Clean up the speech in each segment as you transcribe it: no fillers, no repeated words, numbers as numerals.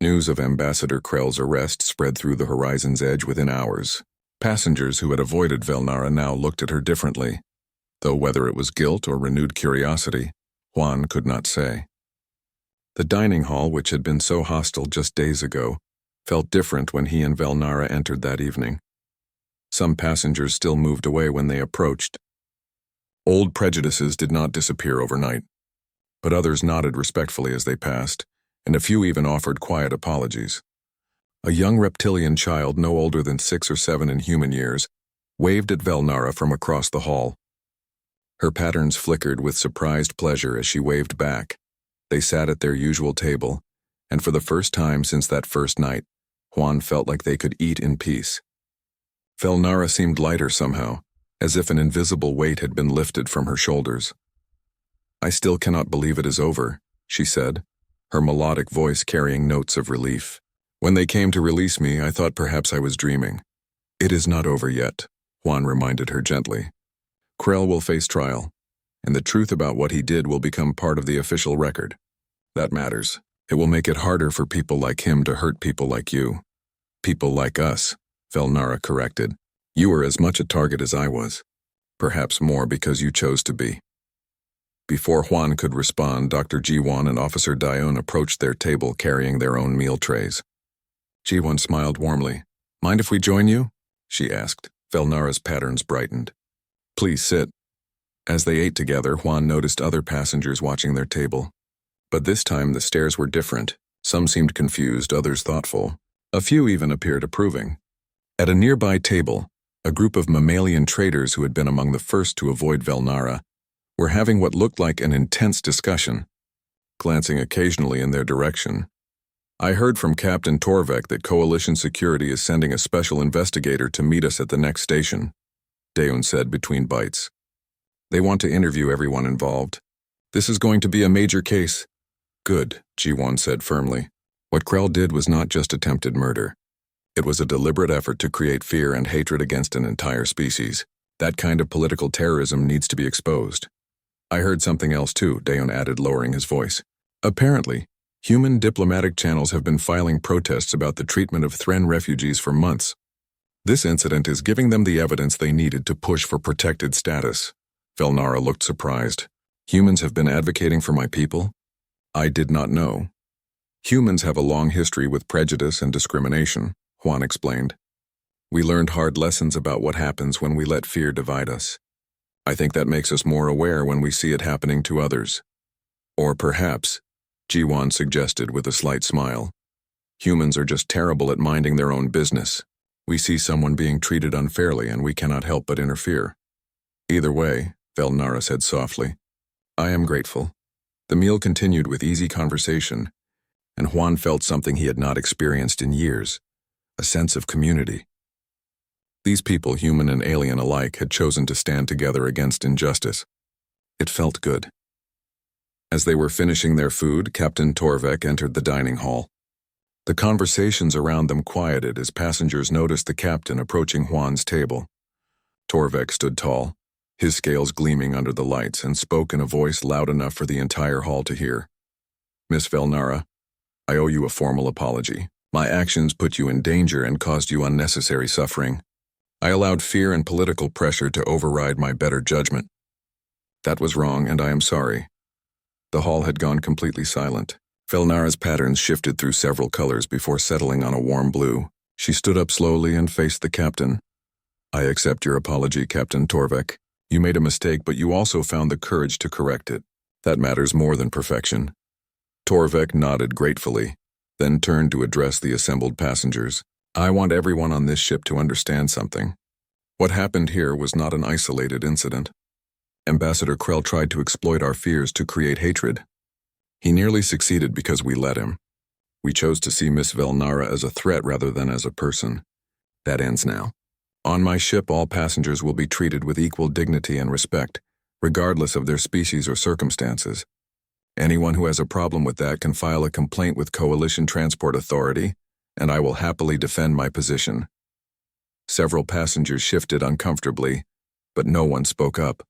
News of Ambassador Krell's arrest spread through the horizon's edge within hours. Passengers who had avoided Velnara now looked at her differently, though whether it was guilt or renewed curiosity, Juan could not say. The dining hall, which had been so hostile just days ago, felt different when he and Velnara entered that evening. Some passengers still moved away when they approached. Old prejudices did not disappear overnight, but others nodded respectfully as they passed, and a few even offered quiet apologies. A young reptilian child no older than 6 or 7 in human years waved at Velnara from across the hall. Her patterns flickered with surprised pleasure as she waved back. They sat at their usual table, and for the first time since that first night, Juan felt like they could eat in peace. Velnara seemed lighter somehow, as if an invisible weight had been lifted from her shoulders. "I still cannot believe it is over," she said, her melodic voice carrying notes of relief. "When they came to release me, I thought perhaps I was dreaming." "It is not over yet," Juan reminded her gently. "Krell will face trial, and the truth about what he did will become part of the official record. That matters. It will make it harder for people like him to hurt people like you." "People like us," Velnara corrected. "You were as much a target as I was. Perhaps more because you chose to be." Before Juan could respond, Dr. Jiwon and Officer Dione approached their table carrying their own meal trays. Jiwon smiled warmly. "Mind if we join you?" she asked. Velnara's patterns brightened. "Please sit." As they ate together, Juan noticed other passengers watching their table. But this time the stares were different. Some seemed confused, others thoughtful. A few even appeared approving. At a nearby table, a group of mammalian traders who had been among the first to avoid Velnara were having what looked like an intense discussion, glancing occasionally in their direction. "I heard from Captain Torvek that Coalition Security is sending a special investigator to meet us at the next station," Daeun said between bites. "They want to interview everyone involved. This is going to be a major case." "Good," Jiwon said firmly. "What Krell did was not just attempted murder. It was a deliberate effort to create fear and hatred against an entire species. That kind of political terrorism needs to be exposed." "I heard something else too," Daeun added, lowering his voice. "Apparently, human diplomatic channels have been filing protests about the treatment of Thren refugees for months. This incident is giving them the evidence they needed to push for protected status." Velnara looked surprised. "Humans have been advocating for my people? I did not know." "Humans have a long history with prejudice and discrimination," Juan explained. "We learned hard lessons about what happens when we let fear divide us. I think that makes us more aware when we see it happening to others. Or perhaps," Jiwon suggested with a slight smile, "humans are just terrible at minding their own business. We see someone being treated unfairly and we cannot help but interfere." "Either way," Velnara said softly, "I am grateful." The meal continued with easy conversation, and Juan felt something he had not experienced in years, a sense of community. These people, human and alien alike, had chosen to stand together against injustice. It felt good. As they were finishing their food, Captain Torvek entered the dining hall. The conversations around them quieted as passengers noticed the captain approaching Juan's table. Torvek stood tall, his scales gleaming under the lights, and spoke in a voice loud enough for the entire hall to hear. "Miss Velnara, I owe you a formal apology. My actions put you in danger and caused you unnecessary suffering. I allowed fear and political pressure to override my better judgment. That was wrong, and I am sorry." The hall had gone completely silent. Velnara's patterns shifted through several colors before settling on a warm blue. She stood up slowly and faced the captain. "I accept your apology, Captain Torvek. You made a mistake, but you also found the courage to correct it. That matters more than perfection." Torvek nodded gratefully, then turned to address the assembled passengers. "I want everyone on this ship to understand something. What happened here was not an isolated incident. Ambassador Krell tried to exploit our fears to create hatred. He nearly succeeded because we let him. We chose to see Miss Velnara as a threat rather than as a person. That ends now. On my ship, all passengers will be treated with equal dignity and respect, regardless of their species or circumstances. Anyone who has a problem with that can file a complaint with Coalition Transport Authority, and I will happily defend my position." Several passengers shifted uncomfortably, but no one spoke up.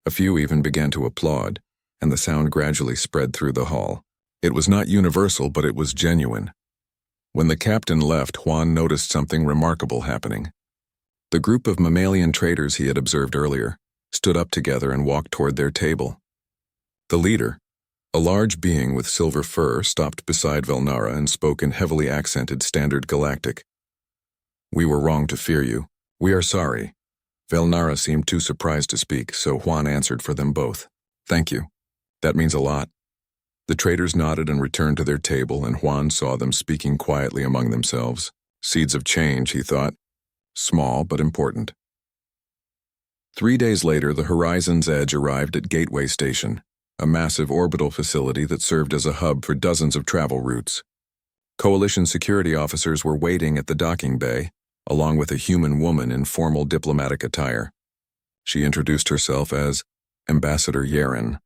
A few even began to applaud, and the sound gradually spread through the hall. It was not universal, but it was genuine. When the captain left, Juan noticed something remarkable happening. The group of mammalian traders he had observed earlier stood up together and walked toward their table. The leader, a large being with silver fur, stopped beside Velnara and spoke in heavily accented Standard Galactic. "We were wrong to fear you. We are sorry." Velnara seemed too surprised to speak, so Juan answered for them both. "Thank you. That means a lot." The traders nodded and returned to their table, and Juan saw them speaking quietly among themselves. Seeds of change, he thought. Small but important. 3 days later, the Horizon's Edge arrived at Gateway Station, a massive orbital facility that served as a hub for dozens of travel routes. Coalition security officers were waiting at the docking bay, along with a human woman in formal diplomatic attire. She introduced herself as Ambassador Yaren.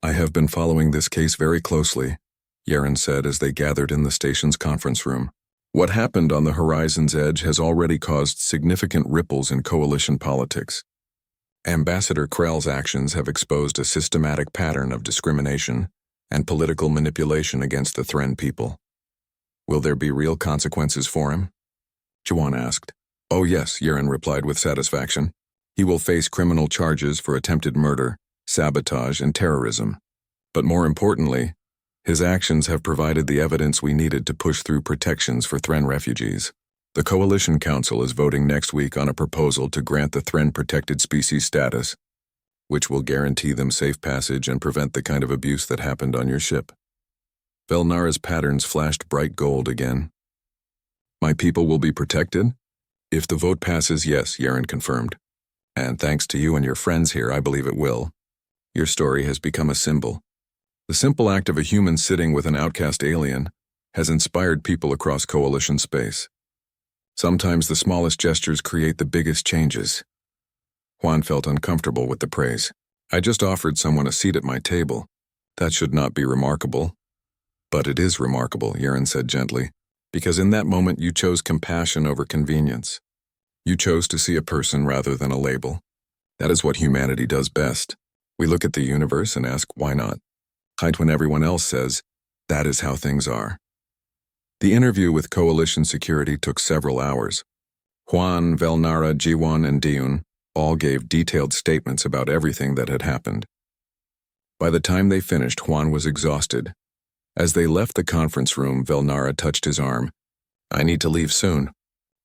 "I have been following this case very closely," Yaren said as they gathered in the station's conference room. "What happened on the Horizon's Edge has already caused significant ripples in coalition politics. Ambassador Krell's actions have exposed a systematic pattern of discrimination and political manipulation against the Thren people. Will there be real consequences for him?" Juan asked. "Oh yes," Yaren replied with satisfaction. "He will face criminal charges for attempted murder, sabotage, and terrorism. But more importantly, his actions have provided the evidence we needed to push through protections for Thren refugees. The Coalition Council is voting next week on a proposal to grant the Thren protected species status, which will guarantee them safe passage and prevent the kind of abuse that happened on your ship." Velnara's patterns flashed bright gold again. "My people will be protected? If the vote passes, yes," Yaren confirmed. "And thanks to you and your friends here, I believe it will. Your story has become a symbol. The simple act of a human sitting with an outcast alien has inspired people across Coalition space. Sometimes the smallest gestures create the biggest changes." Juan felt uncomfortable with the praise. "I just offered someone a seat at my table. That should not be remarkable." "But it is remarkable," Yaren said gently, "because in that moment you chose compassion over convenience. You chose to see a person rather than a label. That is what humanity does best. We look at the universe and ask, why not? Hide when everyone else says, that is how things are." The interview with Coalition Security took several hours. Juan, Velnara, Jiwon, and Diun all gave detailed statements about everything that had happened. By the time they finished, Juan was exhausted. As they left the conference room, Velnara touched his arm. "I need to leave soon.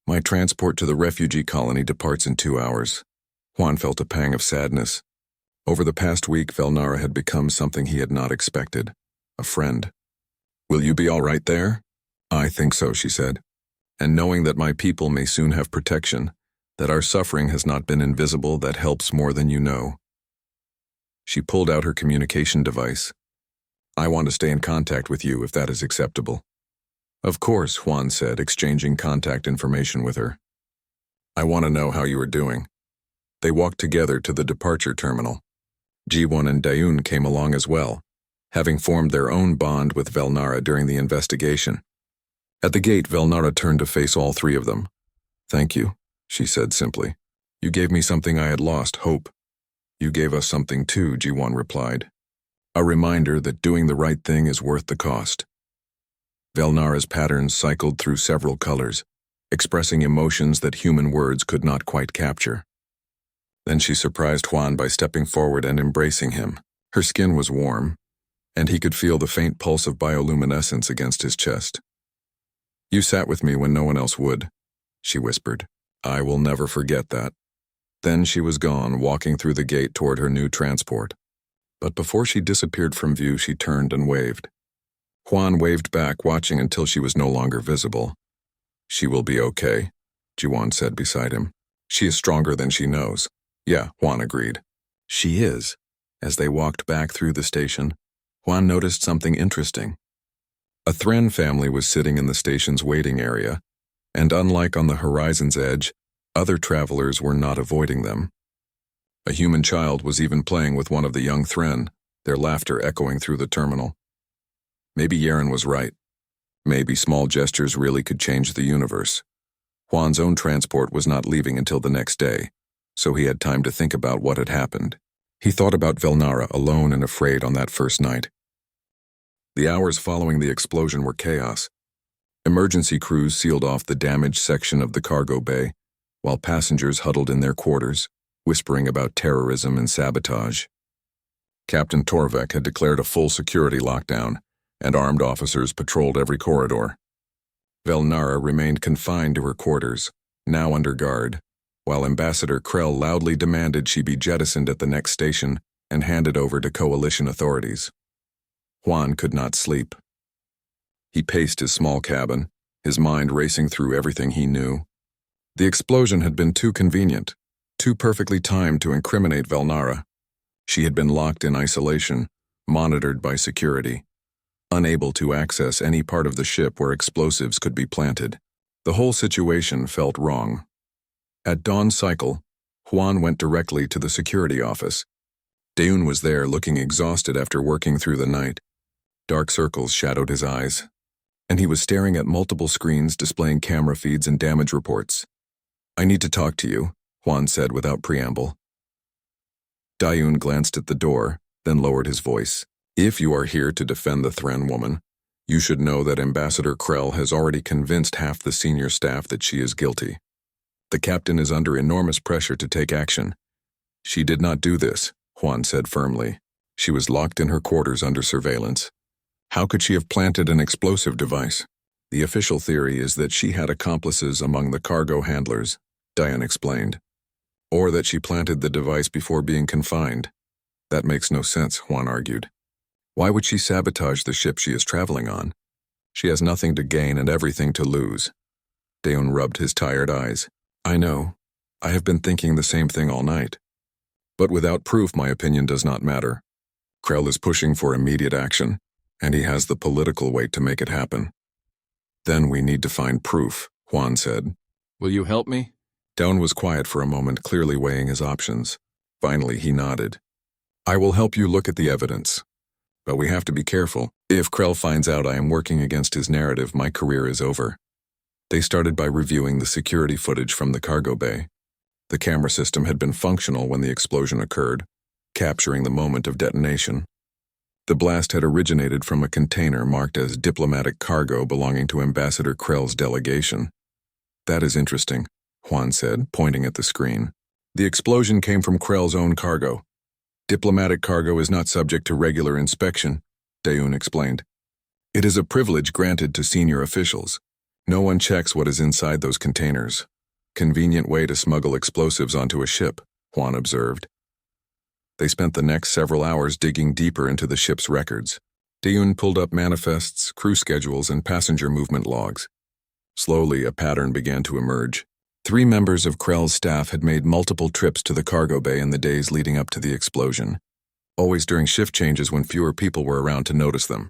My transport to the refugee colony departs in 2 hours." Juan felt a pang of sadness. Over the past week, Velnara had become something he had not expected. A friend. "Will you be all right there?" "I think so," she said. "And knowing that my people may soon have protection, that our suffering has not been invisible, that helps more than you know." She pulled out her communication device. "I want to stay in contact with you if that is acceptable." "Of course," Juan said, exchanging contact information with her. "I want to know how you are doing." They walked together to the departure terminal. Jiwon and Dayun came along as well, having formed their own bond with Velnara during the investigation. At the gate, Velnara turned to face all three of them. "Thank you," she said simply. "You gave me something I had lost, hope." "You gave us something too," Jiwon replied. "A reminder that doing the right thing is worth the cost." Velnara's patterns cycled through several colors, expressing emotions that human words could not quite capture. Then she surprised Juan by stepping forward and embracing him. Her skin was warm, and he could feel the faint pulse of bioluminescence against his chest. "You sat with me when no one else would," she whispered. "I will never forget that." Then she was gone, walking through the gate toward her new transport. But before she disappeared from view, she turned and waved. Juan waved back, watching until she was no longer visible. "She will be okay," Jiwon said beside him. "She is stronger than she knows." "Yeah," Juan agreed. "She is." As they walked back through the station, Juan noticed something interesting. A Thren family was sitting in the station's waiting area, and unlike on the Horizon's Edge, other travelers were not avoiding them. A human child was even playing with one of the young Thren, their laughter echoing through the terminal. Maybe Yaren was right. Maybe small gestures really could change the universe. Juan's own transport was not leaving until the next day, so he had time to think about what had happened. He thought about Velnara alone and afraid on that first night. The hours following the explosion were chaos. Emergency crews sealed off the damaged section of the cargo bay, while passengers huddled in their quarters, whispering about terrorism and sabotage. Captain Torvek had declared a full security lockdown, and armed officers patrolled every corridor. Velnara remained confined to her quarters, now under guard, while Ambassador Krell loudly demanded she be jettisoned at the next station and handed over to coalition authorities. Juan could not sleep. He paced his small cabin, his mind racing through everything he knew. The explosion had been too convenient, too perfectly timed to incriminate Velnara. She had been locked in isolation, monitored by security, unable to access any part of the ship where explosives could be planted. The whole situation felt wrong. At dawn's cycle, Juan went directly to the security office. Daeun was there, looking exhausted after working through the night. Dark circles shadowed his eyes, and he was staring at multiple screens displaying camera feeds and damage reports. "I need to talk to you," Juan said without preamble. Daeun glanced at the door, then lowered his voice. "If you are here to defend the Thran woman, you should know that Ambassador Krell has already convinced half the senior staff that she is guilty. The captain is under enormous pressure to take action." "She did not do this," Juan said firmly. "She was locked in her quarters under surveillance. How could she have planted an explosive device?" "The official theory is that she had accomplices among the cargo handlers," Daeun explained. "Or that she planted the device before being confined." "That makes no sense," Juan argued. "Why would she sabotage the ship she is traveling on? She has nothing to gain and everything to lose." Daeun rubbed his tired eyes. "I know. I have been thinking the same thing all night. But without proof, my opinion does not matter. Krell is pushing for immediate action, and he has the political weight to make it happen." "Then we need to find proof," Juan said. "Will you help me?" Daeun was quiet for a moment, clearly weighing his options. Finally, he nodded. "I will help you look at the evidence. But we have to be careful. If Krell finds out I am working against his narrative, my career is over." They started by reviewing the security footage from the cargo bay. The camera system had been functional when the explosion occurred, capturing the moment of detonation. The blast had originated from a container marked as diplomatic cargo belonging to Ambassador Krell's delegation. "That is interesting," Juan said, pointing at the screen. "The explosion came from Krell's own cargo. Diplomatic cargo is not subject to regular inspection," Daeun explained. "It is a privilege granted to senior officials. No one checks what is inside those containers. Convenient way to smuggle explosives onto a ship," Juan observed. They spent the next several hours digging deeper into the ship's records. Daeun pulled up manifests, crew schedules, and passenger movement logs. Slowly, a pattern began to emerge. 3 members of Krell's staff had made multiple trips to the cargo bay in the days leading up to the explosion, always during shift changes when fewer people were around to notice them.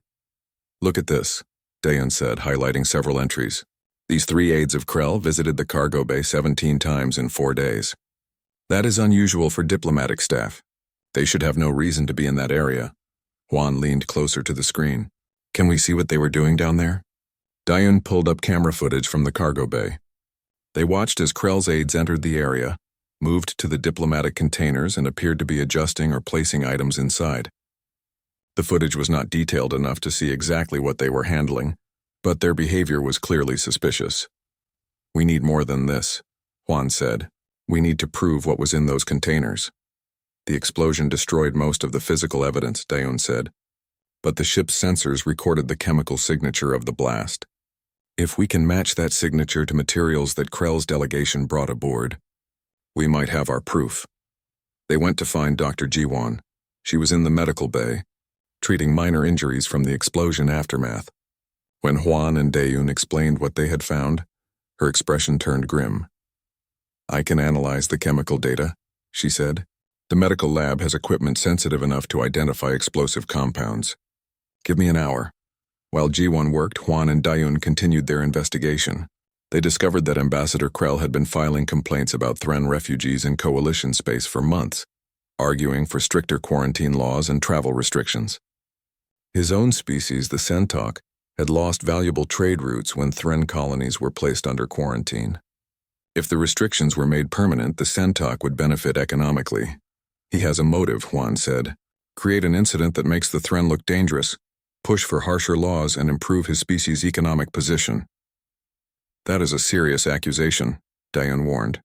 "Look at this," Daeun said, highlighting several entries. "These 3 aides of Krell visited the cargo bay 17 times in 4 days. That is unusual for diplomatic staff. They should have no reason to be in that area." Juan leaned closer to the screen. "Can we see what they were doing down there?" Daeun pulled up camera footage from the cargo bay. They watched as Krell's aides entered the area, moved to the diplomatic containers, and appeared to be adjusting or placing items inside. The footage was not detailed enough to see exactly what they were handling, but their behavior was clearly suspicious. "We need more than this," Juan said. "We need to prove what was in those containers." "The explosion destroyed most of the physical evidence," Daeun said, "but the ship's sensors recorded the chemical signature of the blast. If we can match that signature to materials that Krell's delegation brought aboard, we might have our proof." They went to find Dr. Jiwon. She was in the medical bay, treating minor injuries from the explosion aftermath. When Juan and Daeun explained what they had found, her expression turned grim. "I can analyze the chemical data," she said. "The medical lab has equipment sensitive enough to identify explosive compounds. Give me an hour." While Jiwon worked, Juan and Daeun continued their investigation. They discovered that Ambassador Krell had been filing complaints about Thran refugees in coalition space for months, arguing for stricter quarantine laws and travel restrictions. His own species, the Centauk, had lost valuable trade routes when Thran colonies were placed under quarantine. If the restrictions were made permanent, the Centauk would benefit economically. "He has a motive," Juan said. "Create an incident that makes the Thran look dangerous, push for harsher laws, and improve his species' economic position." That is a serious accusation, Diane warned.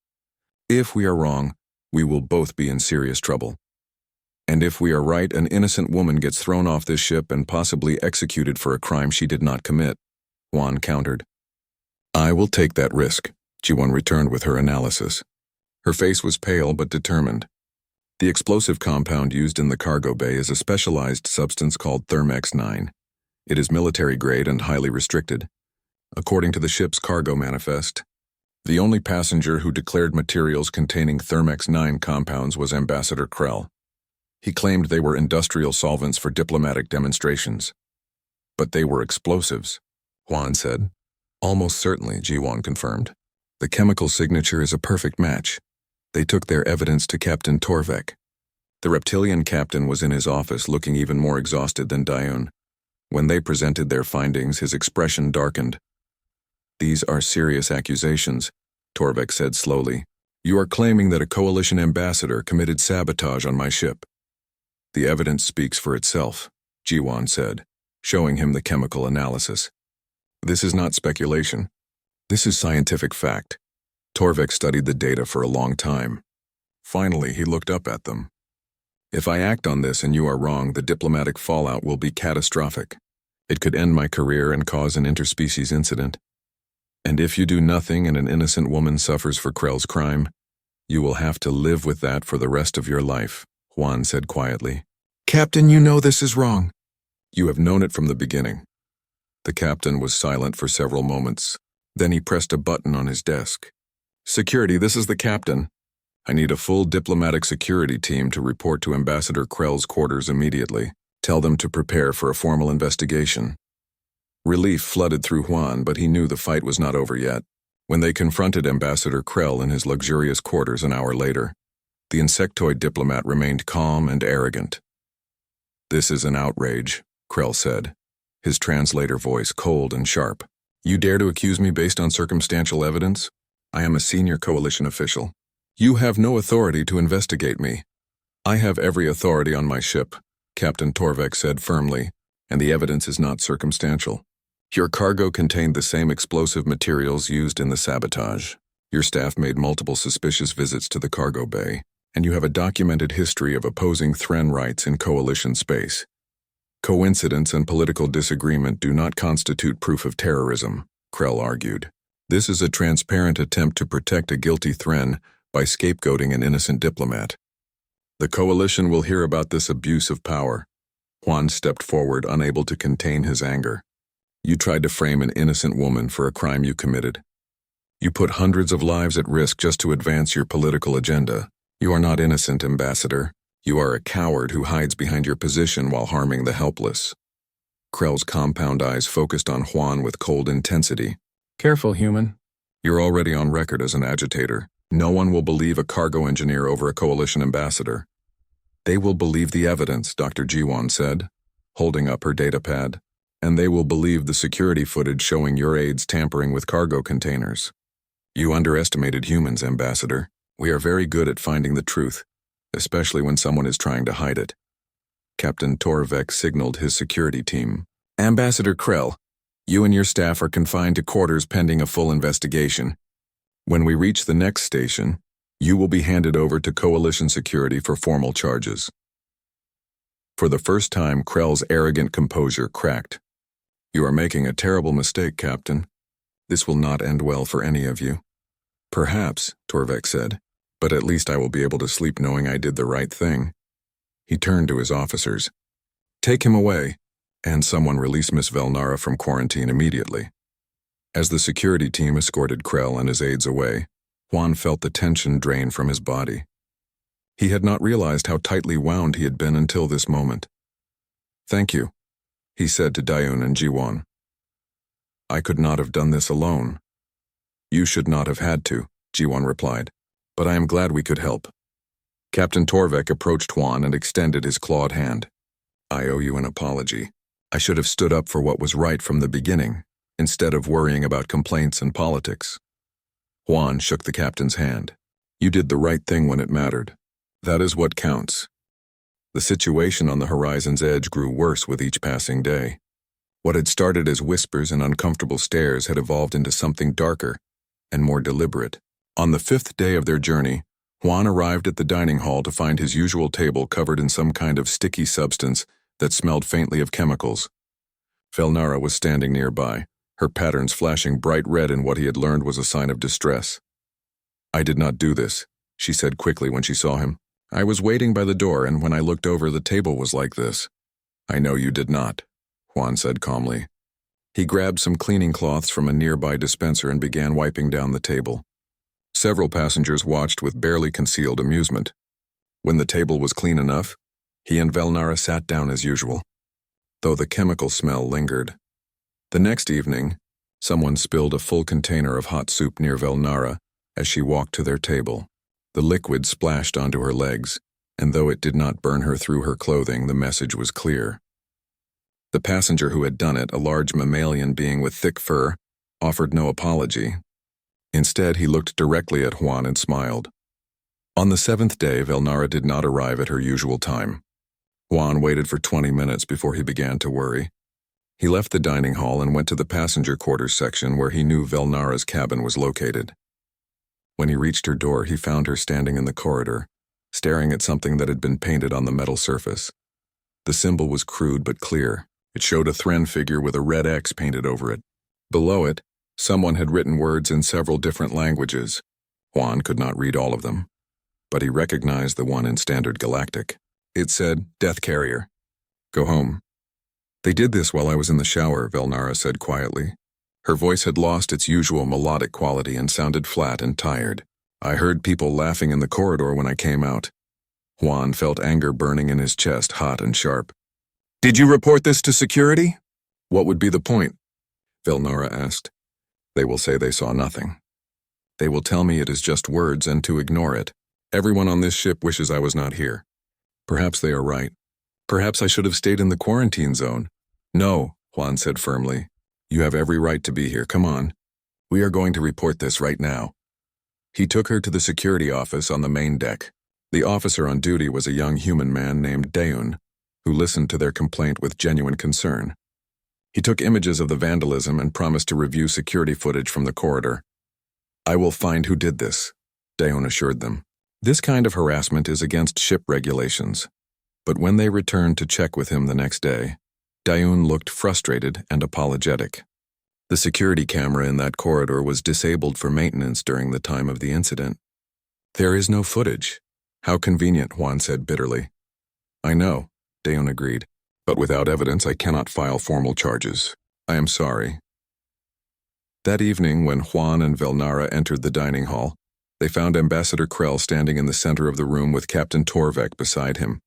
If we are wrong, we will both be in serious trouble. And if we are right, an innocent woman gets thrown off this ship and possibly executed for a crime she did not commit, Juan countered. I will take that risk, Ji-won returned with her analysis. Her face was pale but determined. The explosive compound used in the cargo bay is a specialized substance called Thermex-9. It is military grade and highly restricted. According to the ship's cargo manifest, the only passenger who declared materials containing Thermex-9 compounds was Ambassador Krell. He claimed they were industrial solvents for diplomatic demonstrations. But they were explosives, Juan said. Almost certainly, Ji-won confirmed. The chemical signature is a perfect match. They took their evidence to Captain Torvek. The reptilian captain was in his office looking even more exhausted than Daeun. When they presented their findings, his expression darkened. These are serious accusations, Torvek said slowly. You are claiming that a coalition ambassador committed sabotage on my ship. The evidence speaks for itself, Ji-won said, showing him the chemical analysis. This is not speculation. This is scientific fact. Torvek studied the data for a long time. Finally, he looked up at them. If I act on this and you are wrong, the diplomatic fallout will be catastrophic. It could end my career and cause an interspecies incident. And if you do nothing and an innocent woman suffers for Krell's crime, you will have to live with that for the rest of your life, Juan said quietly. Captain, you know this is wrong. You have known it from the beginning. The captain was silent for several moments. Then he pressed a button on his desk. Security, this is the captain. I need a full diplomatic security team to report to Ambassador Krell's quarters immediately. Tell them to prepare for a formal investigation. Relief flooded through Juan, but he knew the fight was not over yet. When they confronted Ambassador Krell in his luxurious quarters an hour later, the insectoid diplomat remained calm and arrogant. This is an outrage, Krell said, his translator voice cold and sharp. You dare to accuse me based on circumstantial evidence? I am a senior coalition official. You have no authority to investigate me. I have every authority on my ship, Captain Torvek said firmly, and the evidence is not circumstantial. Your cargo contained the same explosive materials used in the sabotage. Your staff made multiple suspicious visits to the cargo bay, and you have a documented history of opposing Thren rights in coalition space. Coincidence and political disagreement do not constitute proof of terrorism, Krell argued. This is a transparent attempt to protect a guilty Thren by scapegoating an innocent diplomat. The coalition will hear about this abuse of power. Juan stepped forward, unable to contain his anger. You tried to frame an innocent woman for a crime you committed. You put hundreds of lives at risk just to advance your political agenda. You are not innocent, Ambassador. You are a coward who hides behind your position while harming the helpless. Krell's compound eyes focused on Juan with cold intensity. Careful, human. You're already on record as an agitator. No one will believe a cargo engineer over a coalition ambassador. They will believe the evidence, Dr. Ji-won said, holding up her datapad. And they will believe the security footage showing your aides tampering with cargo containers. You underestimated humans, Ambassador. We are very good at finding the truth, especially when someone is trying to hide it. Captain Torvek signaled his security team. Ambassador Krell, you and your staff are confined to quarters pending a full investigation. When we reach the next station, you will be handed over to coalition security for formal charges. For the first time, Krell's arrogant composure cracked. You are making a terrible mistake, Captain. This will not end well for any of you. Perhaps, Torvek said, but at least I will be able to sleep knowing I did the right thing. He turned to his officers. Take him away, and someone release Miss Velnara from quarantine immediately. As the security team escorted Krell and his aides away, Juan felt the tension drain from his body. He had not realized how tightly wound he had been until this moment. Thank you, he said to Daeun and Ji-won. I could not have done this alone. You should not have had to, Ji-won replied, but I am glad we could help. Captain Torvek approached Juan and extended his clawed hand. I owe you an apology. I should have stood up for what was right from the beginning, instead of worrying about complaints and politics. Juan shook the captain's hand. You did the right thing when it mattered. That is what counts. The situation on the horizon's edge grew worse with each passing day. What had started as whispers and uncomfortable stares had evolved into something darker and more deliberate. On the 5th day of their journey, Juan arrived at the dining hall to find his usual table covered in some kind of sticky substance that smelled faintly of chemicals. Velnara was standing nearby, her patterns flashing bright red in what he had learned was a sign of distress. "I did not do this," she said quickly when she saw him. "I was waiting by the door, and when I looked over, the table was like this." "I know you did not," Juan said calmly. He grabbed some cleaning cloths from a nearby dispenser and began wiping down the table. Several passengers watched with barely concealed amusement. When the table was clean enough, he and Velnara sat down as usual, though the chemical smell lingered. The next evening, someone spilled a full container of hot soup near Velnara as she walked to their table. The liquid splashed onto her legs, and though it did not burn her through her clothing, the message was clear. The passenger who had done it, a large mammalian being with thick fur, offered no apology. Instead, he looked directly at Juan and smiled. On the 7th day, Velnara did not arrive at her usual time. Juan waited for 20 minutes before he began to worry. He left the dining hall and went to the passenger quarters section where he knew Velnara's cabin was located. When he reached her door, he found her standing in the corridor, staring at something that had been painted on the metal surface. The symbol was crude but clear. It showed a Thren figure with a red X painted over it. Below it, someone had written words in several different languages. Juan could not read all of them, but he recognized the one in Standard Galactic. It said, "Death Carrier. Go home." "They did this while I was in the shower," Velnara said quietly. Her voice had lost its usual melodic quality and sounded flat and tired. "I heard people laughing in the corridor when I came out." Juan felt anger burning in his chest, hot and sharp. "Did you report this to security?" "What would be the point?" Velnara asked. "They will say they saw nothing. They will tell me it is just words and to ignore it. Everyone on this ship wishes I was not here. Perhaps they are right. Perhaps I should have stayed in the quarantine zone." "No," Juan said firmly. "You have every right to be here. Come on. We are going to report this right now." He took her to the security office on the main deck. The officer on duty was a young human man named Daeun, who listened to their complaint with genuine concern. He took images of the vandalism and promised to review security footage from the corridor. "I will find who did this," Daeun assured them. This kind of harassment is against ship regulations. But when they returned to check with him the next day, Daeun looked frustrated and apologetic. The security camera in that corridor was disabled for maintenance during the time of the incident. "There is no footage." "How convenient," Juan said bitterly. "I know," Daeun agreed, "but without evidence I cannot file formal charges. I am sorry." That evening, when Juan and Velnara entered the dining hall, they found Ambassador Krell standing in the center of the room with Captain Torvek beside him.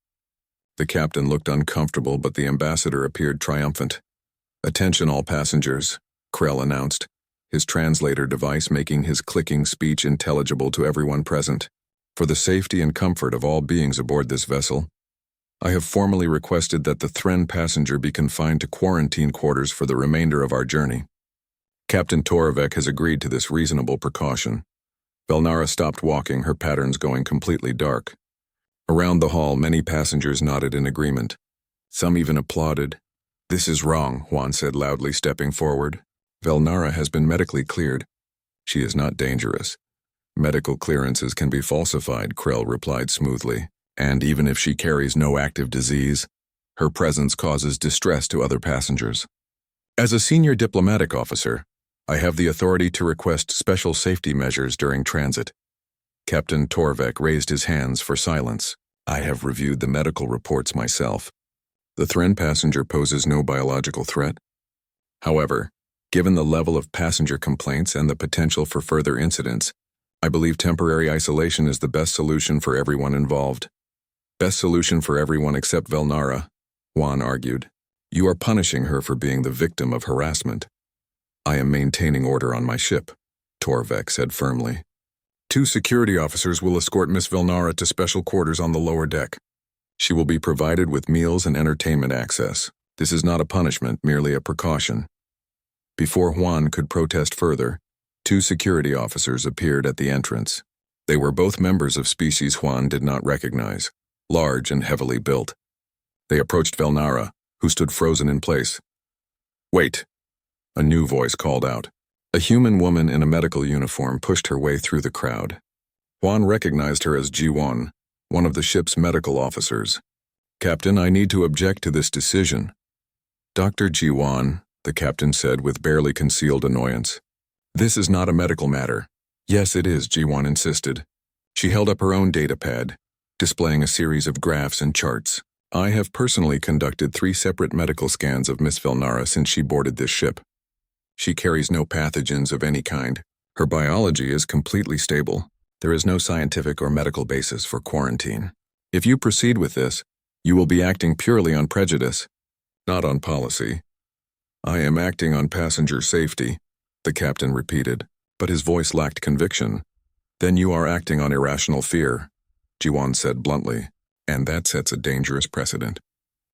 The captain looked uncomfortable, but the ambassador appeared triumphant. "Attention all passengers," Krell announced, his translator device making his clicking speech intelligible to everyone present. "For the safety and comfort of all beings aboard this vessel, I have formally requested that the Thren passenger be confined to quarantine quarters for the remainder of our journey. Captain Torvek has agreed to this reasonable precaution." Velnara stopped walking, her patterns going completely dark. Around the hall, many passengers nodded in agreement. Some even applauded. "This is wrong," Juan said loudly, stepping forward. "Velnara has been medically cleared. She is not dangerous." "Medical clearances can be falsified," Krell replied smoothly. "And even if she carries no active disease, her presence causes distress to other passengers. As a senior diplomatic officer, I have the authority to request special safety measures during transit." Captain Torvek raised his hands for silence. "I have reviewed the medical reports myself. The Thren passenger poses no biological threat. However, given the level of passenger complaints and the potential for further incidents, I believe temporary isolation is the best solution for everyone involved." "Best solution for everyone except Velnara," Juan argued. "You are punishing her for being the victim of harassment." "I am maintaining order on my ship," Torvek said firmly. "2 security officers will escort Miss Velnara to special quarters on the lower deck. She will be provided with meals and entertainment access. This is not a punishment, merely a precaution." Before Juan could protest further, 2 security officers appeared at the entrance. They were both members of species Juan did not recognize, large and heavily built. They approached Velnara, who stood frozen in place. Wait, a new voice called out. A human woman in a medical uniform pushed her way through the crowd. Juan recognized her as Ji-won, one of the ship's medical officers. Captain, I need to object to this decision. Dr. Ji-won, the captain said with barely concealed annoyance. This is not a medical matter. Yes, it is, Ji-won insisted. She held up her own datapad, displaying a series of graphs and charts. I have personally conducted 3 separate medical scans of Miss Velnara since she boarded this ship. She carries no pathogens of any kind. Her biology is completely stable. There is no scientific or medical basis for quarantine. If you proceed with this, you will be acting purely on prejudice, not on policy. I am acting on passenger safety, the captain repeated, but his voice lacked conviction. Then you are acting on irrational fear, Ji-won said bluntly, and that sets a dangerous precedent.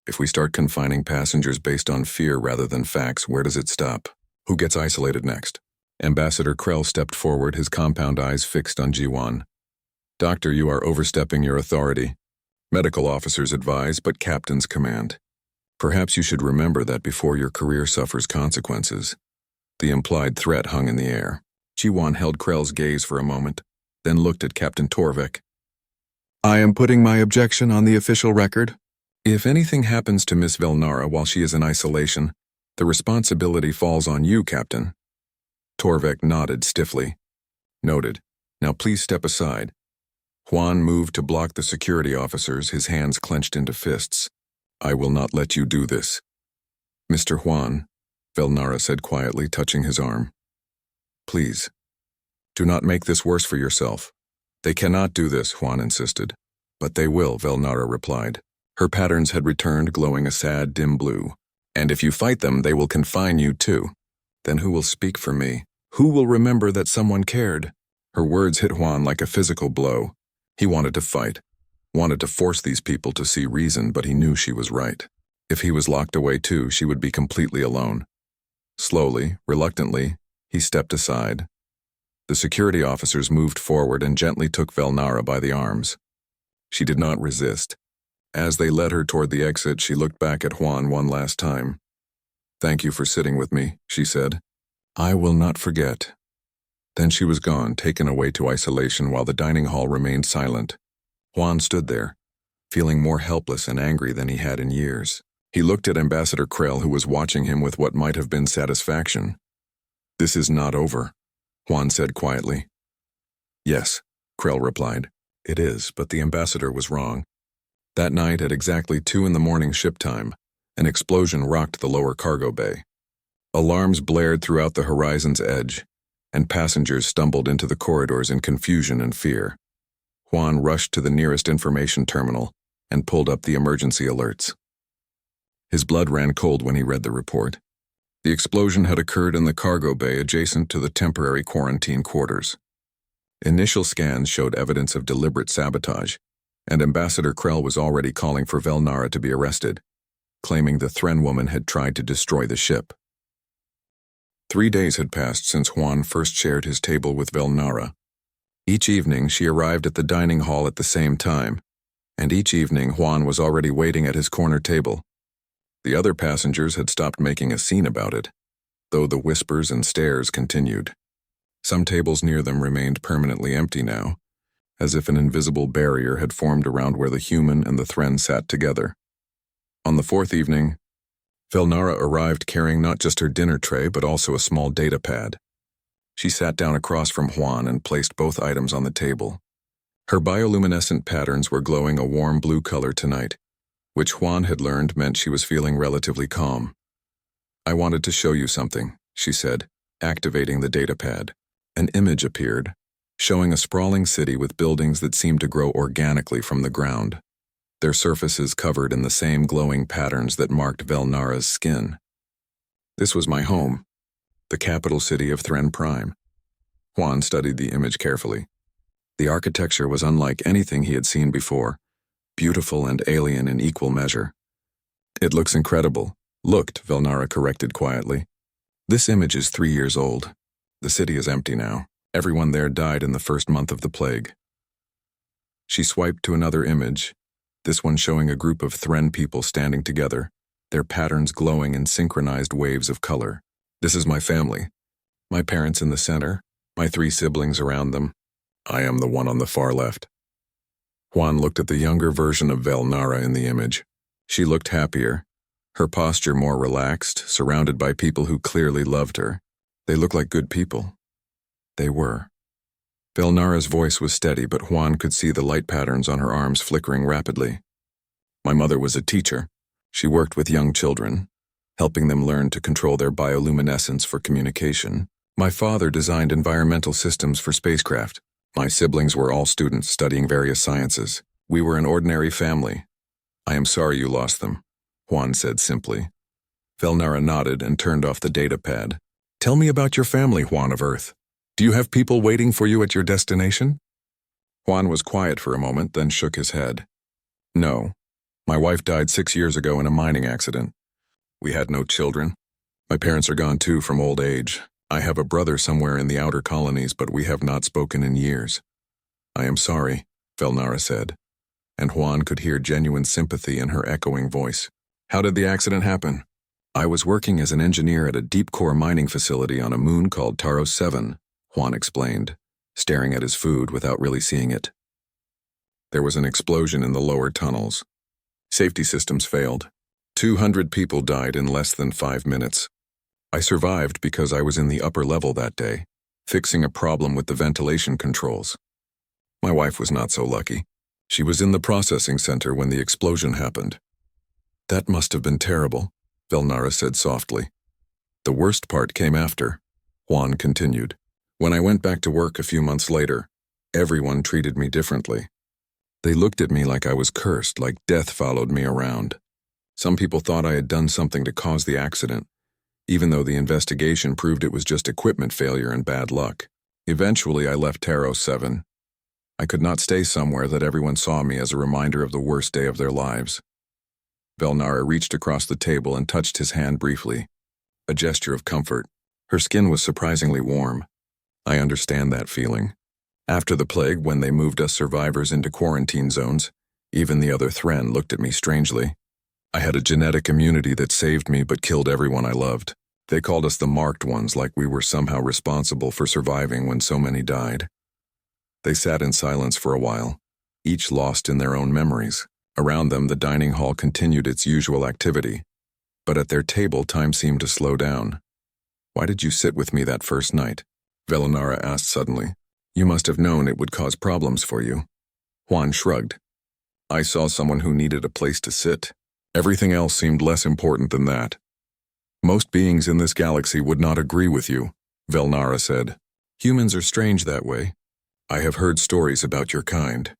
If we start confining passengers based on fear rather than facts, where does it stop? Who gets isolated next? Ambassador Krell stepped forward, his compound eyes fixed on Ji-won. Doctor, you are overstepping your authority. Medical officers advise, but captains command. Perhaps you should remember that before your career suffers consequences. The implied threat hung in the air. Ji-won held Krell's gaze for a moment, then looked at Captain Torvik. I am putting my objection on the official record. If anything happens to Miss Velnara while she is in isolation, the responsibility falls on you, Captain. Torvik nodded stiffly. Noted. Now please step aside. Juan moved to block the security officers, his hands clenched into fists. I will not let you do this. Mr. Juan, Velnara said quietly, touching his arm. Please. Do not make this worse for yourself. They cannot do this, Juan insisted. But they will, Velnara replied. Her patterns had returned, glowing a sad, dim blue. And if you fight them, they will confine you too. Then who will speak for me? Who will remember that someone cared? Her words hit Juan like a physical blow. He wanted to fight, wanted to force these people to see reason, but he knew she was right. If he was locked away too, she would be completely alone. Slowly, reluctantly, he stepped aside. The security officers moved forward and gently took Velnara by the arms. She did not resist. As they led her toward the exit, she looked back at Juan one last time. Thank you for sitting with me, she said. I will not forget. Then she was gone, taken away to isolation while the dining hall remained silent. Juan stood there, feeling more helpless and angry than he had in years. He looked at Ambassador Krell, who was watching him with what might have been satisfaction. This is not over, Juan said quietly. Yes, Krell replied. It is, but the ambassador was wrong. That night at exactly 2 a.m. ship time, an explosion rocked the lower cargo bay. Alarms blared throughout the horizon's edge, and passengers stumbled into the corridors in confusion and fear. Juan rushed to the nearest information terminal and pulled up the emergency alerts. His blood ran cold when he read the report. The explosion had occurred in the cargo bay adjacent to the temporary quarantine quarters. Initial scans showed evidence of deliberate sabotage, and Ambassador Krell was already calling for Velnara to be arrested, claiming the Thren woman had tried to destroy the ship. 3 days had passed since Juan first shared his table with Velnara. Each evening she arrived at the dining hall at the same time, and each evening Juan was already waiting at his corner table. The other passengers had stopped making a scene about it, though the whispers and stares continued. Some tables near them remained permanently empty now, as if an invisible barrier had formed around where the human and the Thren sat together. On the 4th evening, Velnara arrived carrying not just her dinner tray but also a small data pad. She sat down across from Juan and placed both items on the table. Her bioluminescent patterns were glowing a warm blue color tonight, which Juan had learned meant she was feeling relatively calm. I wanted to show you something, she said, activating the data pad. An image appeared, showing a sprawling city with buildings that seemed to grow organically from the ground, their surfaces covered in the same glowing patterns that marked Velnara's skin. This was my home, the capital city of Thren Prime. Juan studied the image carefully. The architecture was unlike anything he had seen before, beautiful and alien in equal measure. It looks incredible. Looked, Velnara corrected quietly. This image is 3 years old. The city is empty now. Everyone there died in the first month of the plague. She swiped to another image, this one showing a group of Thren people standing together, their patterns glowing in synchronized waves of color. This is my family. My parents in the center, my 3 siblings around them. I am the one on the far left. Juan looked at the younger version of Velnara in the image. She looked happier, her posture more relaxed, surrounded by people who clearly loved her. They looked like good people. They were. Velnara's voice was steady, but Juan could see the light patterns on her arms flickering rapidly. My mother was a teacher. She worked with young children, helping them learn to control their bioluminescence for communication. My father designed environmental systems for spacecraft. My siblings were all students studying various sciences. We were an ordinary family. I am sorry you lost them, Juan said simply. Velnara nodded and turned off the data pad. Tell me about your family, Juan of Earth. Do you have people waiting for you at your destination? Juan was quiet for a moment, then shook his head. No. My wife died 6 years ago in a mining accident. We had no children. My parents are gone too from old age. I have a brother somewhere in the outer colonies, but we have not spoken in years. I am sorry, Velnara said, and Juan could hear genuine sympathy in her echoing voice. How did the accident happen? I was working as an engineer at a deep-core mining facility on a moon called Taros 7, Juan explained, staring at his food without really seeing it. There was an explosion in the lower tunnels. Safety systems failed. 200 people died in less than 5 minutes. I survived because I was in the upper level that day, fixing a problem with the ventilation controls. My wife was not so lucky. She was in the processing center when the explosion happened. That must have been terrible, Velnara said softly. The worst part came after, Juan continued. When I went back to work a few months later, everyone treated me differently. They looked at me like I was cursed, like death followed me around. Some people thought I had done something to cause the accident, even though the investigation proved it was just equipment failure and bad luck. Eventually, I left Taros 7. I could not stay somewhere that everyone saw me as a reminder of the worst day of their lives. Velnara reached across the table and touched his hand briefly, a gesture of comfort. Her skin was surprisingly warm. I understand that feeling. After the plague, when they moved us survivors into quarantine zones, even the other Thren looked at me strangely. I had a genetic immunity that saved me but killed everyone I loved. They called us the marked ones, like we were somehow responsible for surviving when so many died. They sat in silence for a while, each lost in their own memories. Around them, the dining hall continued its usual activity, but at their table, time seemed to slow down. Why did you sit with me that first night? Velnara asked suddenly. You must have known it would cause problems for you. Juan shrugged. I saw someone who needed a place to sit. Everything else seemed less important than that. Most beings in this galaxy would not agree with you, Velnara said. Humans are strange that way. I have heard stories about your kind.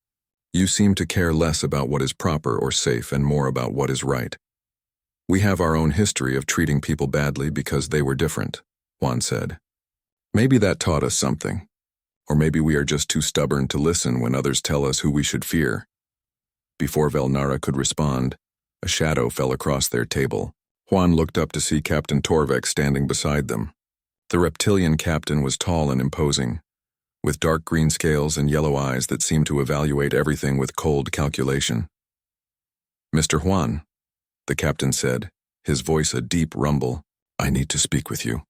You seem to care less about what is proper or safe and more about what is right. We have our own history of treating people badly because they were different, Juan said. Maybe that taught us something. Or maybe we are just too stubborn to listen when others tell us who we should fear. Before Velnara could respond, a shadow fell across their table. Juan looked up to see Captain Torvik standing beside them. The reptilian captain was tall and imposing, with dark green scales and yellow eyes that seemed to evaluate everything with cold calculation. Mr. Juan, the captain said, his voice a deep rumble, I need to speak with you.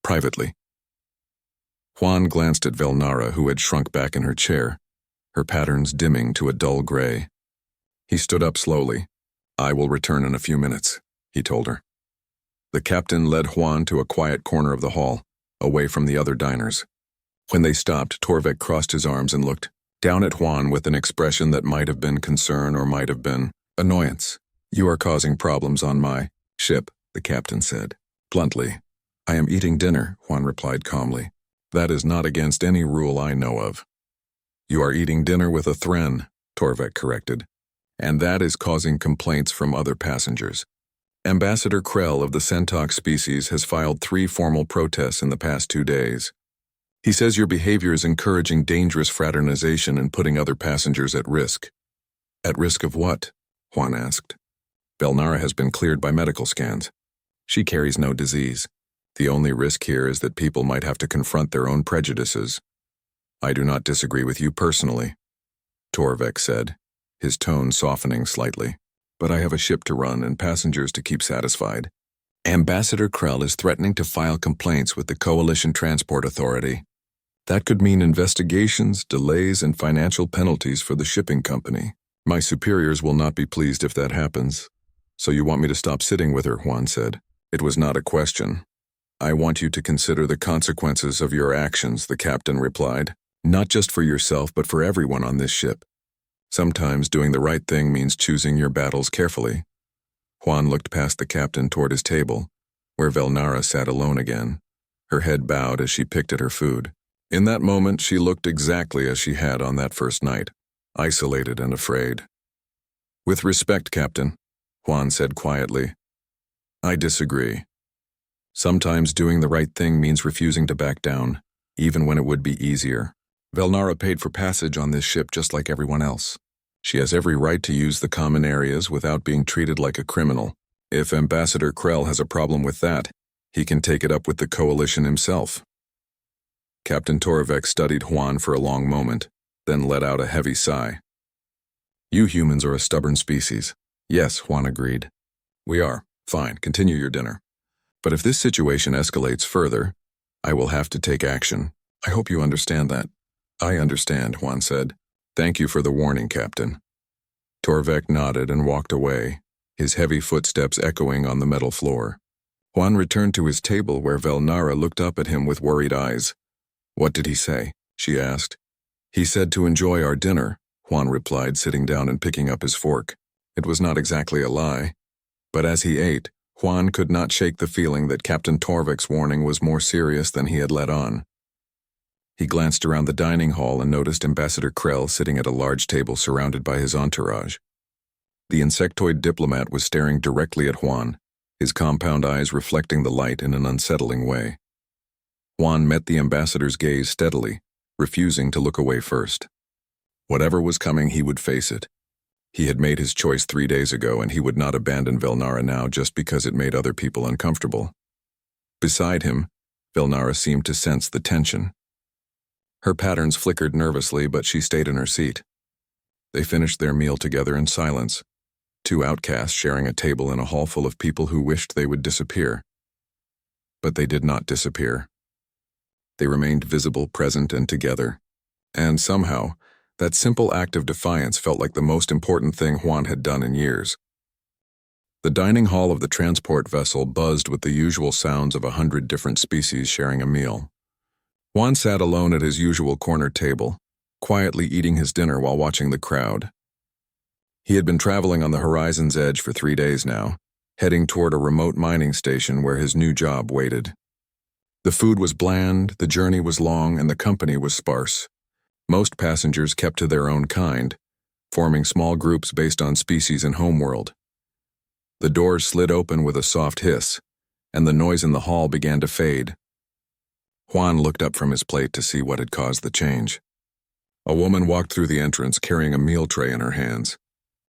Privately. Juan glanced at Velnara, who had shrunk back in her chair, her patterns dimming to a dull gray. He stood up slowly. I will return in a few minutes, he told her. The captain led Juan to a quiet corner of the hall, away from the other diners. When they stopped, Torvik crossed his arms and looked down at Juan with an expression that might have been concern or might have been annoyance. You are causing problems on my ship, the captain said, bluntly. I am eating dinner, Juan replied calmly. That is not against any rule I know of. You are eating dinner with a Thren, Torvik corrected, and that is causing complaints from other passengers. Ambassador Krell of the Centaur species has filed 3 formal protests in the past 2 days. He says your behavior is encouraging dangerous fraternization and putting other passengers at risk. At risk of what? Juan asked. Velnara has been cleared by medical scans. She carries no disease. The only risk here is that people might have to confront their own prejudices. I do not disagree with you personally, Torvik said, his tone softening slightly. but I have a ship to run and passengers to keep satisfied. Ambassador Krell is threatening to file complaints with the Coalition Transport Authority. That could mean investigations, delays, and financial penalties for the shipping company. My superiors will not be pleased if that happens. So you want me to stop sitting with her, Juan said. It was not a question. I want you to consider the consequences of your actions, the captain replied. Not just for yourself, but for everyone on this ship. Sometimes doing the right thing means choosing your battles carefully. Juan looked past the captain toward his table, where Velnara sat alone again, her head bowed as she picked at her food. In that moment, she looked exactly as she had on that first night, isolated and afraid. With respect, Captain, Juan said quietly. I disagree. Sometimes doing the right thing means refusing to back down, even when it would be easier. Velnara paid for passage on this ship just like everyone else. She has every right to use the common areas without being treated like a criminal. If Ambassador Krell has a problem with that, he can take it up with the Coalition himself. Captain Torvik studied Juan for a long moment, then let out a heavy sigh. You humans are a stubborn species. Yes, Juan agreed. We are. Fine, continue your dinner. But if this situation escalates further, I will have to take action. I hope you understand that. I understand, Juan said. Thank you for the warning, Captain. Torvik nodded and walked away, his heavy footsteps echoing on the metal floor. Juan returned to his table where Velnara looked up at him with worried eyes. What did he say? She asked. He said to enjoy our dinner, Juan replied, sitting down and picking up his fork. It was not exactly a lie. But as he ate, Juan could not shake the feeling that Captain Torvik's warning was more serious than he had let on. He glanced around the dining hall and noticed Ambassador Krell sitting at a large table surrounded by his entourage. The insectoid diplomat was staring directly at Juan, his compound eyes reflecting the light in an unsettling way. Juan met the ambassador's gaze steadily, refusing to look away first. Whatever was coming, he would face it. He had made his choice 3 days ago, and he would not abandon Velnara now just because it made other people uncomfortable. Beside him, Velnara seemed to sense the tension. Her patterns flickered nervously, but she stayed in her seat. They finished their meal together in silence, two outcasts sharing a table in a hall full of people who wished they would disappear. But they did not disappear. They remained visible, present, and together. And somehow, that simple act of defiance felt like the most important thing Juan had done in years. The dining hall of the transport vessel buzzed with the usual sounds of 100 different species sharing a meal. Juan sat alone at his usual corner table, quietly eating his dinner while watching the crowd. He had been traveling on the horizon's edge for 3 days now, heading toward a remote mining station where his new job waited. The food was bland, the journey was long, and the company was sparse. Most passengers kept to their own kind, forming small groups based on species and homeworld. The doors slid open with a soft hiss, and the noise in the hall began to fade. Juan looked up from his plate to see what had caused the change. A woman walked through the entrance carrying a meal tray in her hands.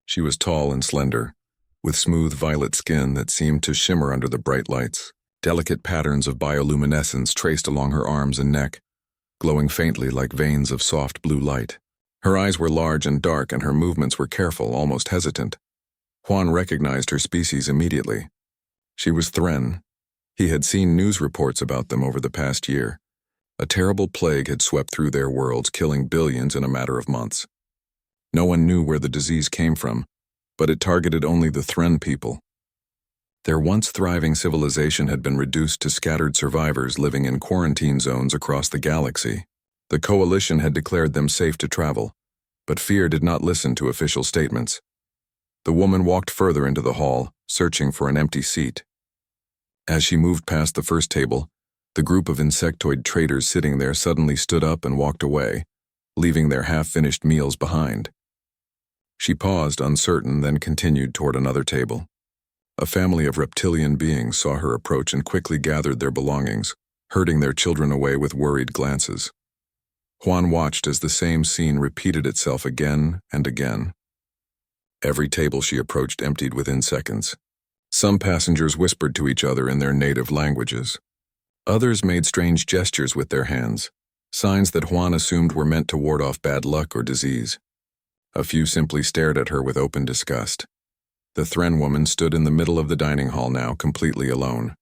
She was tall and slender, with smooth violet skin that seemed to shimmer under the bright lights. Delicate patterns of bioluminescence traced along her arms and neck, glowing faintly like veins of soft blue light. Her eyes were large and dark, and her movements were careful, almost hesitant. Juan recognized her species immediately. She was Thren. He had seen news reports about them over the past year. A terrible plague had swept through their worlds, killing billions in a matter of months. No one knew where the disease came from, but it targeted only the Thren people. Their once thriving civilization had been reduced to scattered survivors living in quarantine zones across the galaxy. The Coalition had declared them safe to travel, but fear did not listen to official statements. The woman walked further into the hall, searching for an empty seat. As she moved past the first table, the group of insectoid traders sitting there suddenly stood up and walked away, leaving their half-finished meals behind. She paused, uncertain, then continued toward another table. A family of reptilian beings saw her approach and quickly gathered their belongings, herding their children away with worried glances. Juan watched as the same scene repeated itself again and again. Every table she approached emptied within seconds. Some passengers whispered to each other in their native languages. Others made strange gestures with their hands, signs that Juan assumed were meant to ward off bad luck or disease. A few simply stared at her with open disgust. The Thren woman stood in the middle of the dining hall now, completely alone.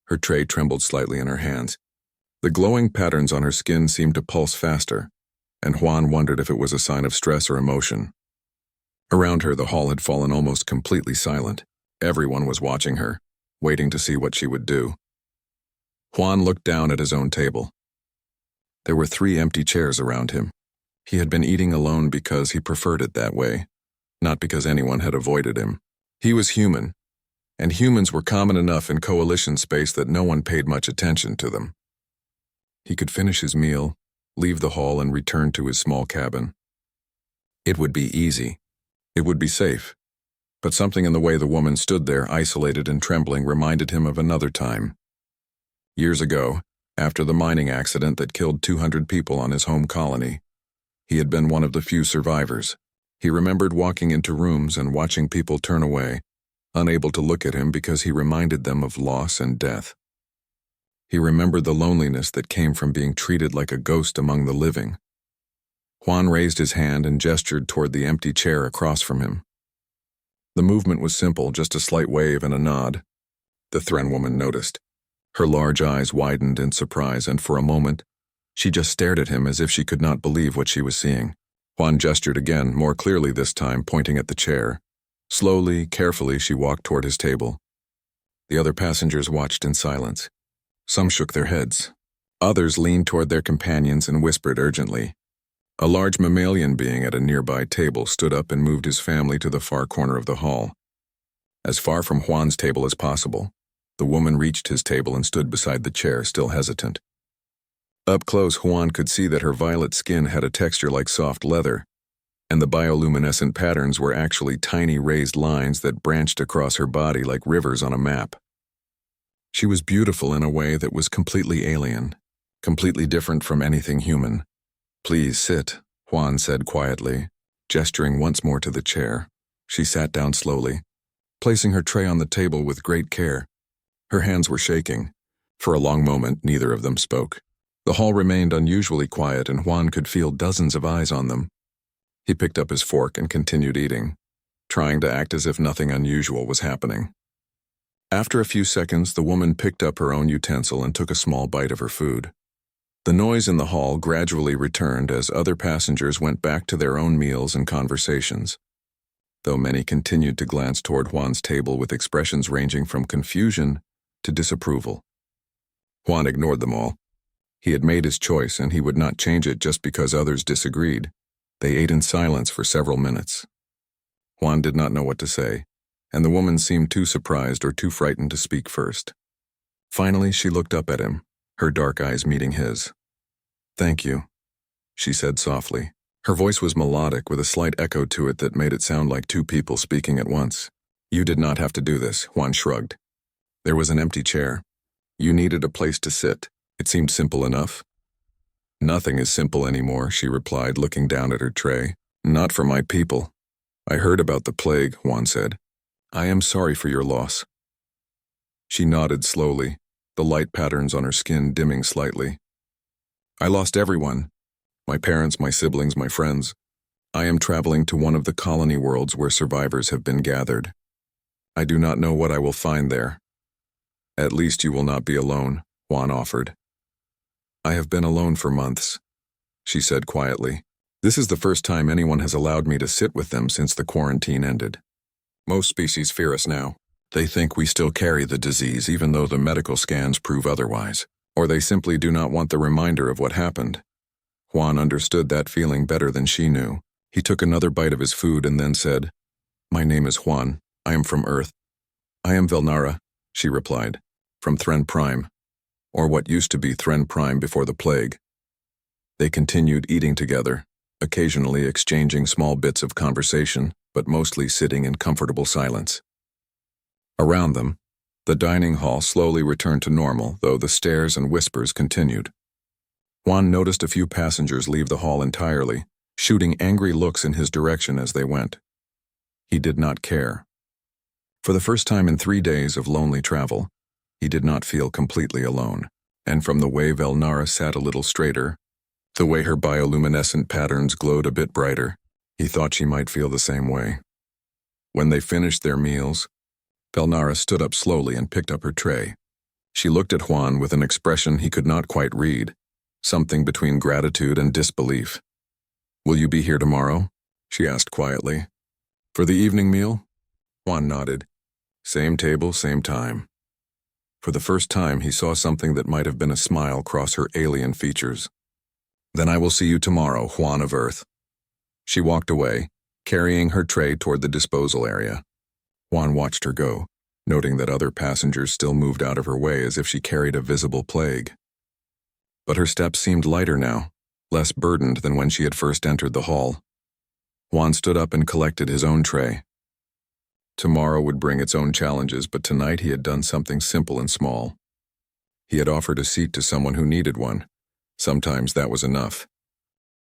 Her tray trembled slightly in her hands. The glowing patterns on her skin seemed to pulse faster, and Juan wondered if it was a sign of stress or emotion. Around her, the hall had fallen almost completely silent. Everyone was watching her, waiting to see what she would do. Juan looked down at his own table. There were 3 empty chairs around him. He had been eating alone because he preferred it that way, not because anyone had avoided him. He was human, and humans were common enough in coalition space that no one paid much attention to them. He could finish his meal, leave the hall, and return to his small cabin. It would be easy. It would be safe. But something in the way the woman stood there, isolated and trembling, reminded him of another time. Years ago, after the mining accident that killed 200 people on his home colony, he had been one of the few survivors. He remembered walking into rooms and watching people turn away, unable to look at him because he reminded them of loss and death. He remembered the loneliness that came from being treated like a ghost among the living. Juan raised his hand and gestured toward the empty chair across from him. The movement was simple, just a slight wave and a nod. The Thren woman noticed. Her large eyes widened in surprise, and for a moment, she just stared at him as if she could not believe what she was seeing. Juan gestured again, more clearly this time, pointing at the chair. Slowly, carefully, she walked toward his table. The other passengers watched in silence. Some shook their heads. Others leaned toward their companions and whispered urgently. A large mammalian being at a nearby table stood up and moved his family to the far corner of the hall. As far from Juan's table as possible, the woman reached his table and stood beside the chair, still hesitant. Up close, Juan could see that her violet skin had a texture like soft leather, and the bioluminescent patterns were actually tiny raised lines that branched across her body like rivers on a map. She was beautiful in a way that was completely alien, completely different from anything human. "Please sit," Juan said quietly, gesturing once more to the chair. She sat down slowly, placing her tray on the table with great care. Her hands were shaking. For a long moment, neither of them spoke. The hall remained unusually quiet, and Juan could feel dozens of eyes on them. He picked up his fork and continued eating, trying to act as if nothing unusual was happening. After a few seconds, the woman picked up her own utensil and took a small bite of her food. The noise in the hall gradually returned as other passengers went back to their own meals and conversations, though many continued to glance toward Juan's table with expressions ranging from confusion to disapproval. Juan ignored them all. He had made his choice, and he would not change it just because others disagreed. They ate in silence for several minutes. Juan did not know what to say, and the woman seemed too surprised or too frightened to speak first. Finally, she looked up at him, her dark eyes meeting his. "Thank you," she said softly. Her voice was melodic, with a slight echo to it that made it sound like 2 people speaking at once. "You did not have to do this," Juan shrugged. There was an empty chair. You needed a place to sit. It seemed simple enough. "Nothing is simple anymore," she replied, looking down at her tray. "Not for my people." "I heard about the plague," Juan said. "I am sorry for your loss." She nodded slowly, the light patterns on her skin dimming slightly. "I lost everyone. My parents, my siblings, my friends. I am traveling to one of the colony worlds where survivors have been gathered. I do not know what I will find there." "At least you will not be alone," Juan offered. "I have been alone for months," she said quietly. "This is the first time anyone has allowed me to sit with them since the quarantine ended. Most species fear us now. They think we still carry the disease even though the medical scans prove otherwise, or they simply do not want the reminder of what happened." Juan understood that feeling better than she knew. He took another bite of his food and then said, "My name is Juan. I am from Earth." "I am Velnara," she replied, "from Thren Prime, or what used to be Thren Prime before the plague." They continued eating together, occasionally exchanging small bits of conversation, but mostly sitting in comfortable silence. Around them, the dining hall slowly returned to normal, though the stares and whispers continued. Juan noticed a few passengers leave the hall entirely, shooting angry looks in his direction as they went. He did not care. For the first time in 3 days of lonely travel, he did not feel completely alone, and from the way Velnara sat a little straighter, the way her bioluminescent patterns glowed a bit brighter, he thought she might feel the same way. When they finished their meals, Felnara stood up slowly and picked up her tray. She looked at Juan with an expression he could not quite read, something between gratitude and disbelief. "Will you be here tomorrow?" she asked quietly. "For the evening meal?" Juan nodded. Same table, same time. For the first time, he saw something that might have been a smile cross her alien features. "Then I will see you tomorrow, Juan of Earth." She walked away, carrying her tray toward the disposal area. Juan watched her go, noting that other passengers still moved out of her way as if she carried a visible plague. But her steps seemed lighter now, less burdened than when she had first entered the hall. Juan stood up and collected his own tray. Tomorrow would bring its own challenges, but tonight he had done something simple and small. He had offered a seat to someone who needed one. Sometimes that was enough.